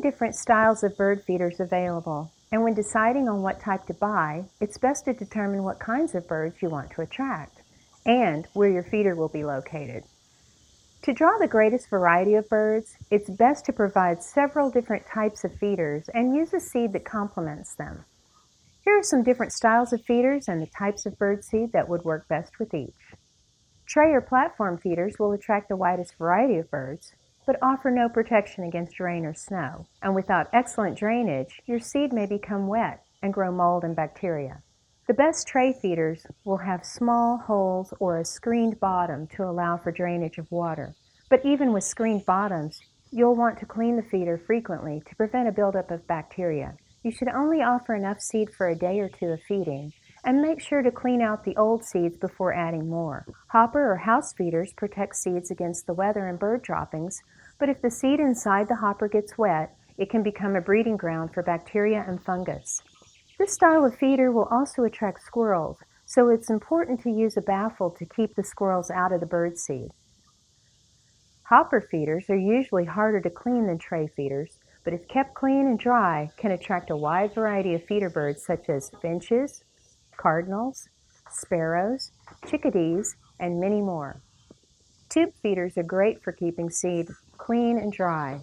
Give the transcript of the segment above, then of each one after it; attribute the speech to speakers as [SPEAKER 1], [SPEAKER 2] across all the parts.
[SPEAKER 1] many different styles of bird feeders available, and when deciding on what type to buy, it's best to determine what kinds of birds you want to attract and where your feeder will be located. To draw the greatest variety of birds, it's best to provide several different types of feeders and use a seed that complements them. Here are some different styles of feeders and the types of bird seed that would work best with each. Tray or platform feeders will attract the widest variety of birds, but offer no protection against rain or snow, and without excellent drainage, your seed may become wet and grow mold and bacteria. The best tray feeders will have small holes or a screened bottom to allow for drainage of water, but even with screened bottoms, you'll want to clean the feeder frequently to prevent a buildup of bacteria. You should only offer enough seed for a day or two of feeding, and make sure to clean out the old seeds before adding more. Hopper or house feeders protect seeds against the weather and bird droppings, but if the seed inside the hopper gets wet, it can become a breeding ground for bacteria and fungus. This style of feeder will also attract squirrels, so it's important to use a baffle to keep the squirrels out of the bird seed. Hopper feeders are usually harder to clean than tray feeders, but if kept clean and dry, can attract a wide variety of feeder birds such as finches, cardinals, sparrows, chickadees, and many more. Tube feeders are great for keeping seed clean and dry,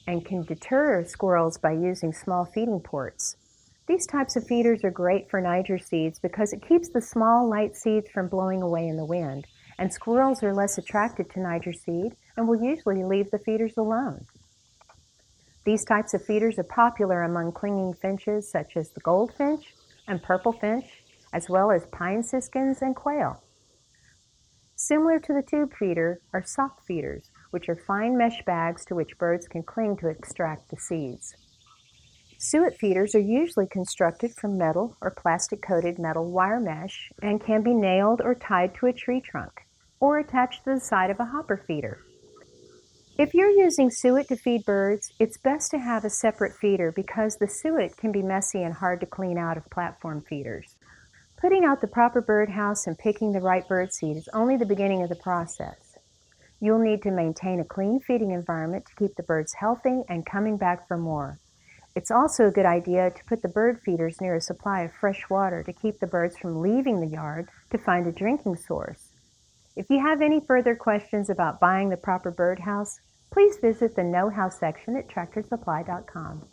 [SPEAKER 1] and can deter squirrels by using small feeding ports. These types of feeders are great for Niger seeds because it keeps the small, light seeds from blowing away in the wind, and squirrels are less attracted to Niger seed and will usually leave the feeders alone. These types of feeders are popular among clinging finches such as the goldfinch and purple finch, as well as pine siskins and quail. Similar to the tube feeder are sock feeders, which are fine mesh bags to which birds can cling to extract the seeds. Suet feeders are usually constructed from metal or plastic-coated metal wire mesh and can be nailed or tied to a tree trunk or attached to the side of a hopper feeder. If you're using suet to feed birds, it's best to have a separate feeder because the suet can be messy and hard to clean out of platform feeders. Putting out the proper birdhouse and picking the right bird seed is only the beginning of the process. You'll need to maintain a clean feeding environment to keep the birds healthy and coming back for more. It's also a good idea to put the bird feeders near a supply of fresh water to keep the birds from leaving the yard to find a drinking source. If you have any further questions about buying the proper birdhouse, please visit the Know How section at tractorsupply.com.